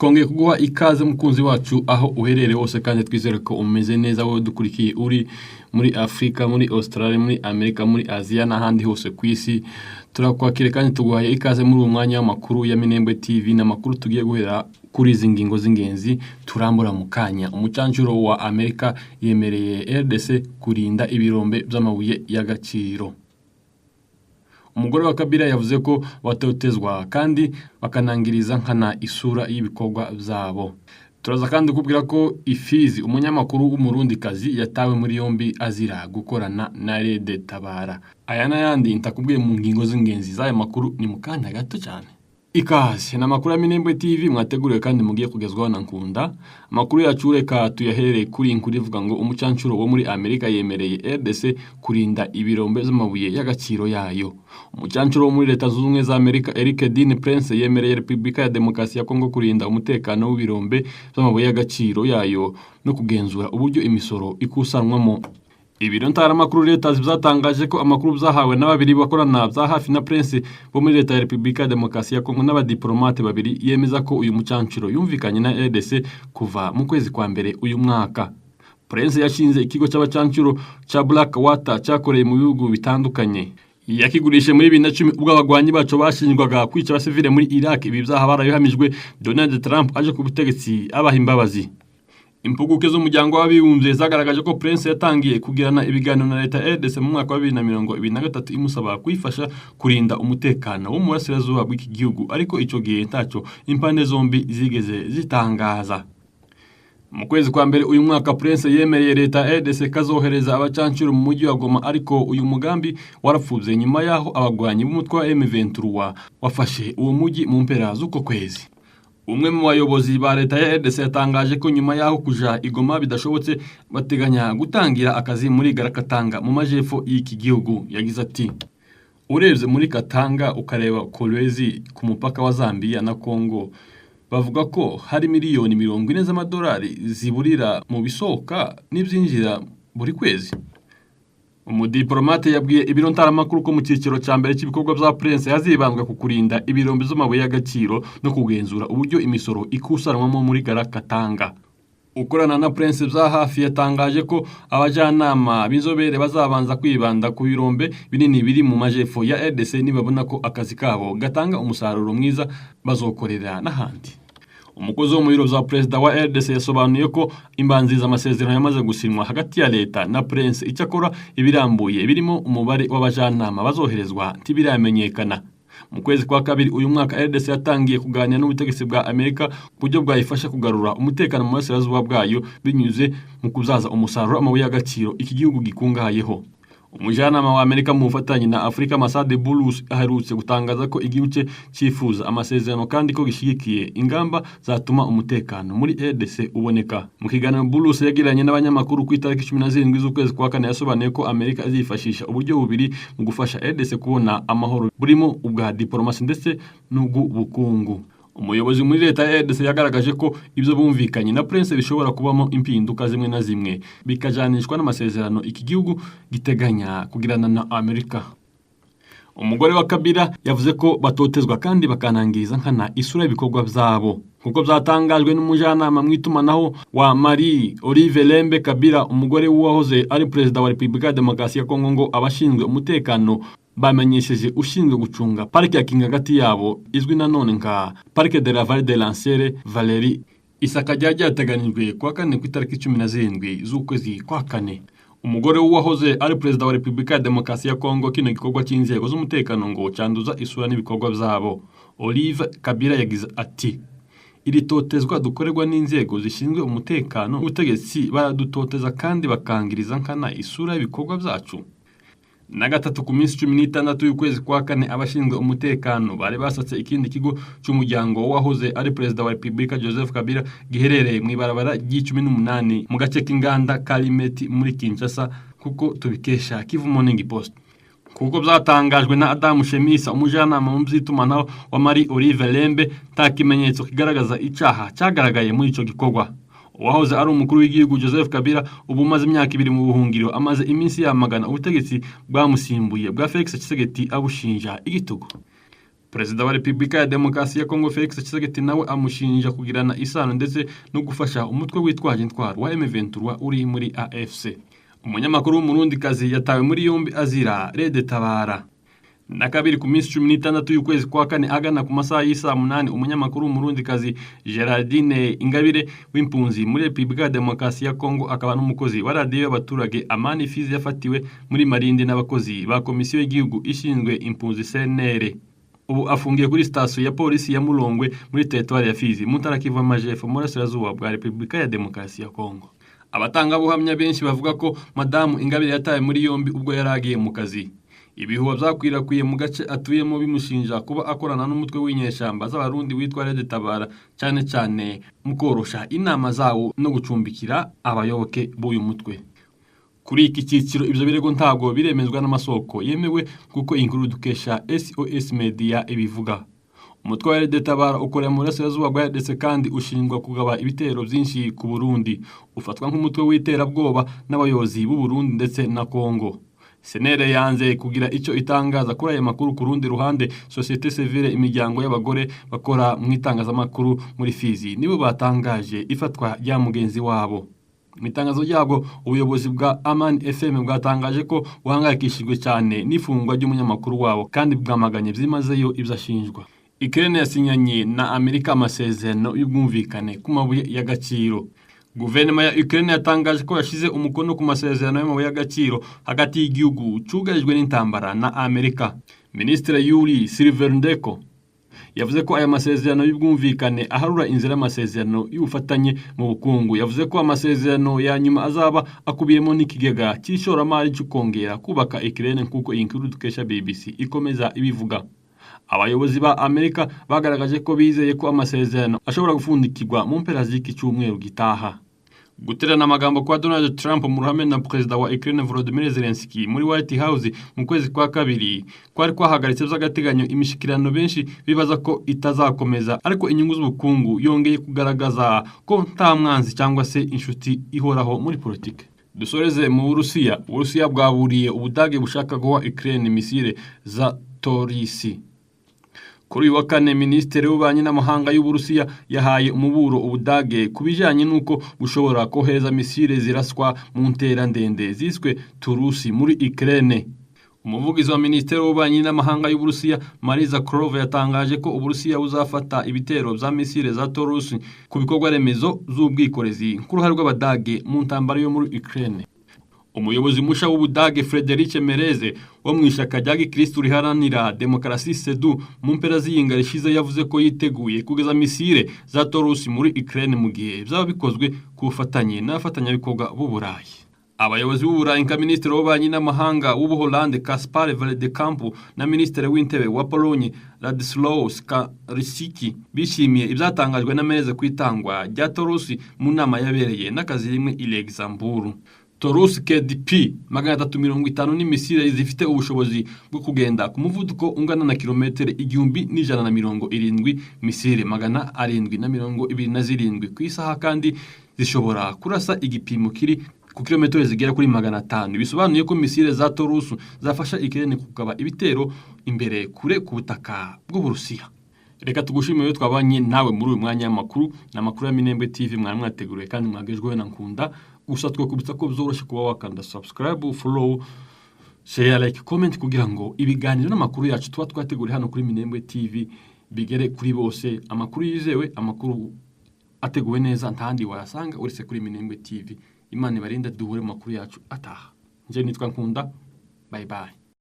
twongeye kuguha ikaze mukunzi wacu aho uherereye hose kandi twizere ko umeze neza wowe dukurikiye uri muri Afrika, muri Australia, muri Amerika, muri Asia n'ahandi hose ku isi. Turakwakira kandi tuguhaye ikaze muri uwo mwanya w'amakuru ya Minembwe TV n'amakuru tugiye guhera kuri izi ngingo z'ingenzi turambura mu kanya. Umucancuro wa Amerika yemereye RDC kurinda ibirombe by'amabuye y'agaciro. Umugore wa Kabila yavuze ko batotezwa kandi bakanangiriza nkana isura y'ibikorwa byabo. Turaza kandi kubwira ko Ifizi umunyamakuru w'umurundikazi yatawe muri yombi azira gukorana na Rede Tabara. Aya n'ayandi ntakubwiye mu ngingo z'ingenzi z'aya makuru ni mu kanya gato cyane. Ikaze n'amakuru ya Minembwe TV mwateguriwe kandi mugiye kugezwaho na Nkunda. Amakuru yacu reka tuyahereye kuri inkuru ivuga ngo umucancuro wo muri Amerika yemereye RDC kurinda ibirombe z'amabuye y'agaciro yayo. Umucancuro wo muri Leta Zunze Ubumwe za Amerika Eric Dean Prince yemereye Repubulika ya Demokarasi ya Kongo kurinda umutekano w'ibirombe z'amabuye y'agaciro yayo no kugenzura uburyo imisoro ikusanwamo. Ibiro ntaramakuru leta zatangaje ko amakuru byahawe n'ababiri bakorana bya hafi na Prince bo muri Leta ya Repubulika ya Demokarasi ya Kongo n'abadiplomate babiri yemeza ko uyu mucancuro yumvikanye na RDC kuva mu kwezi kwa mbere uyu mwaka. Prince yashinze ikigo cy'abacancuro cya Blackwater cyakoreye mu bihugu bitandukanye. Yakigurishe muri 2010 ubwo abagwanyi bacu bashinjwaga kwica abasivile muri Iraq. Ibi byaha barabihamijwe Donald Trump aje ku butegetsi abaha imbabazi. Impuguke z'umuryango w'abibumbye zagaragaje ko Prince yatangiye kugirana ibiganiro na Leta RDC mu mwaka wa 2023 imusaba kwifasha kurinda umutekano wo mu burasirazuba bw'iki gihugu, ariko ico gihe ntacyo impande zombi zigeze zitangaza. Mu kwezi kwa mbere uyu mwaka Prince yemereye Leta RDC kazohereza abacancuro mu mujyi wa Goma, ariko uyu mugambi warapfuze nyuma yaho abagwanyi b'umutwe wa M23 wafashe uwo mujyi mu mpera z'uko kwezi. Umwe mu bayobozi ba Leta ya RDC yatangaje ko nyuma yaho kuja igoma bidashobotse bateganya gutangira akazi muri Garakatanga mu majepfo y'iki gihugu. Yagize ati: "Urebye muri Katanga ukareba Kolwezi ku mupaka wa Zambia na Kongo, bavuga ko hari miliyoni 40 z'amadolari ziburira mu bisoka n'ibyinjira buri kwezi." Umudiplomate yabwiye ibiro ntaramakuru ko mu cyiciro cya mbere cy'ibikorwa bya Prince yazibandwa ku kurinda ibirombe z'amabuye y'agaciro no kugenzura uburyo imisoro ikusanwamo muri Garakatanga. Ukorana na Prince bya hafi yatangaje ko abajyanama b'inzobere bazabanza kwibanda ku birombe binini biri mu majepfo ya RDC nibabona ko akazi kabo gatanga umusaruro mwiza bazokorera n'ahandi. Umukozi wo mu biro bya Perezida wa RDC yasobanuye ko imbanziza amasezerano yamaze gusinywa hagati ya Leta na Prince. Icyakora ibirambuye birimo umubare w'abajanama bazoherezwa ntibiramenyekana. Mu kwezi kwa kabiri uyu mwaka RDC yatangiye kuganira n'ubutegetsi bwa Amerika buryo bwayifasha kugarura umutekano mu burasirazuba bwayo binyuze mu kuzaza umusaruro amabuye y'agaciro iki gihugu gikungahayeho. Umujanama wa Amerika mu bufatanye na Afrika Masade Bulus aherutse gutangaza ko igihugu cyifuza amasezerano kandi ko gishigikiye ingamba zatuma umutekano muri RDC uboneka. Mu kiganiro Bulus yagiranye n'abanyamakuru ku itariki 17 z'ukwezi kwa kane yasobanuye ko Amerika azifashisha uburyo bubiri mu gufasha RDC kubona amahoro burimo ubwa diplomasi ndetse n'ubw'ubukungu. Umuyobozi muri Leta ya RDC yagaragaje ko ibyo bumvikanye na Prince bishobora kubamo impinduka zimwe na zimwe bikajanishwa n'amasezerano iki gihugu giteganya kugirana na Amerika. Umugore wa Kabila yavuze ko batotezwa kandi bakanangiriza nkana isura y'ibikorwa byabo. Kuko byatangajwe n'umujanama mwitumanaho wa Marie Olive Lembe Kabila, umugore w'uwahoze ari Perezida wa Repubulika ya Demokarasi ya Kongo, ngo abashinzwe umutekano bamenyesheje ushinzwe gucunga parike ya Kingagati yabo izwi nanone nka Parque de la Vallée de Lancere Valérie isaka ryateganijwe kwa kane ku itariki 17 z'ukwezi kwa kane. Umugore w'uwahoze ari Perezida wa Repubulika ya Demokarasi ya Kongo, kino gikorwa cy'inzego z'umutekano ngo cyanduza isura n'ibikorwa byabo. Olive Kabila yagize ati: "Iri totezwa dukorerwa n'inzego zishinzwe umutekano ubutegetsi baradutoteza kandi bakangiriza nkana isura y'ibikorwa byacu." Na gatatu ku minsi 16 y'ukwezi kwa kane abashinzwe umutekano bari basatse ikindi kigo cy'umuryango wahoze ari Perezida wa Repubulika Joseph Kabila giherereye mu ibarabara ry'i18 mu gace k'inganda Kalimeti muri Kinshasa, kuko tubikesha Kivu Morning Post. Kuko byatangajwe na Adam Shemisa, umujanama mu by'itumanaho wa Marie Olive Lembe, nta kimenyetso kigaragaza icyaha cyagaragaye muri ico gikorwa. Uwahoze ari umukuru w'igihugu Joseph Kabila ubu maze imyaka 2 mu buhungiro amaze iminsi yamagana ubutegetsi bwamusimbuye bwa Felix Tshisekedi abushinja igitugu. Perezida wa Repubulika ya Demokarasi ya Kongo Felix Tshisekedi nawe amushinja kugirana isano ndetse no gufasha umutwe witwaje intwaro wa M23 uri muri AFC. Umunyamakuru w'umurundikazi yatawe muri yombi azira Rede Tabara. Na kabiri ku minsi 16 y'ukwezi kwa kane agana ku masaha y'isa 8 umunyamakuru w'umurundikazi Gerardine Ingabire w'impunzi muri Repubulika ya Demokarasi ya Kongo akaba n'umukozi wa radio y'abaturage Amani Fizi yafatiwe muri Marindi n'abakozi ba Komisiyo y'Igihugu ishinzwe impunzi CNR. Ubu afungiye kuri station ya polisi ya Mulongwe muri territoire ya Fizi mu ntara Kivu y'Amajepfo mu burasirazuba bwa Repubulika ya Demokarasi ya Kongo. Abatangabuhamya benshi bavuga ko Madamu Ingabire yatawe muri yombi ubwo yaragiye mu kazi. Ibihuha byakwirakwiye mu gace atuyemo bimushinja kuba akorana n'umutwe w'inyeshamba z'abarundi witwa Rede Tabara cyane cyane mu korosha inama zawo no gucumbikira abayoboke b'uyu mutwe. Kuri iki cyiciro ibyo birego ntabwo biremezwa n'amasoko yemewe kuko inkuru dukesha SOS Media ibivuga. Umutwe wa Rede Tabara ukorera mu burasirazuba bwa ndetse kandi ushinjwa kugaba ibitero byinshi ku Burundi. Ufatwa nk'umutwe w'iterabwoba n'abayobozi b'u Burundi ndetse na Kongo. Senere yanze kugira icyo itangaza kuri aya makuru ku rundi ruhande societe civile imiryango y'abagore bakora mu itangazamakuru muri Fizi nibo batangaje ifatwa rya mugenzi wabo. Mu itangazo ryabo ubuyobozi bwa Amani FM bwatangaje ko buhangayikishijwe cyane n'ifungwa ry'umunyamakuru wabo kandi bwamaganye byimazeyo ibyashinjwa. Ukraine yasinyanye na Amerika amasezerano y'ubwumvikane ku mabuye y'agaciro. Guverinoma ya Ukraine yatangaje ko yashize umukono ku masezerano y'amabuye y'agaciro hagati y'igihugu cyugarijwe n'intambara na Amerika. Ministre Yuri Silverndenko yavuze ko aya masezerano y'ubwumvikane aharura inzira y'amasezerano y'ubufatanye mu bukungu. Yavuze ko amasezerano ya nyuma azaba akubiyemo n'ikigega cy'ishoramari cyo kongera kubaka Ukraine kuko inkuru dukesha BBC ikomeza ibivuga. Abayobozi ba Amerika bagaragaje ko bizeye ko amasezerano ashobora gufundikirwa mu mpera z'iki cyumweru gitaha. Guterana amagambo kwa Donald Trump mu ruhame na Perezida wa Ukraine Volodymyr Zelensky muri White House mu kwezi kwa kabiri kwari kwahagaritse by'agateganyo imishikirano benshi bibaza ko itazakomeza, ariko inyungu z'ubukungu yongeye kugaragaza ko nta mwanzi cyangwa se inshuti ihoraho muri politike. Dusoreze mu Burusiya. Uburusiya bwaburiye Ubudage bushaka guha Ukraine misile za Torisi. Kuri uyu wa kane Minisitiri w'Ububanyi n'Amahanga y'Uburusiya yahaye umuburo Ubudage kubijanye nuko bushobora kohereza misile ziraswa mu ntera ndende ziswe Turusi muri Ukraine. Umuvugizi wa Minisitiri w'Ububanyi n'Amahanga y'Uburusiya Maria Zakharova yatangaje ko Uburusiya buzafata ibitero bya misile za Turusi ku bikorwa remezo z'ubwikorezi ku ruhare rw'Abadage mu ntambara yo muri Ukraine. Umuyobozi musha w'Ubudage Friedrich Merz wo mu ishaka rya Gikristo riharanira demokarasi CDU mu mpera z'iyinga rishize yavuze ko yiteguye kugeza misile za Taurus muri Ukraine mu gihe byaba bikozwe ku bufatanye n'abafatanyabikorwa b'u Burayi. Abayobozi b'u Burayi nka Minisitiri w'Ububanyi n'Amahanga w'Ubuholande Kaspar Veldkamp na Minisitiri w'Intebe wa Pologne Ladisław Sikorski bishimiye ibyatangajwe na Merz kwitangwa rya Taurus mu nama yabereye n'akazi rimwe i Luxembourg. Taurus KDP 350 ni misile zifite ubushobozi bwo kugenda ku muvuduko ungana na kilometero 1170, misile 727 ku isaha kandi zishobora kurasa igipimo kiri ku kilometero zigera kuri 500. Bisobanuye ko misile za Taurus zafasha Ukraine kugaba ibitero imbere kure ku butaka bw'Uburusiya. Reka tugushimire twabanye nawe muri uyu mwanya w'amakuru n'amakuru ya Minembwe TV mwateguriwe kandi mwagejweho na Nkunda. Gusa twakubitsa ko byoroshye kuba wakanda subscribe, follow, share, like, comment kugira ngo ibiganiro n'amakuru yacu tuba twateguriye hano kuri Minembwe TV bigere kuri bose. Amakuru yizewe, amakuru ateguwe neza ntandi wayasanga uretse kuri Minembwe TV. Imana ibarinde duhure mu makuru yacu ataha. Nje nitwa Nkunda. Bye bye.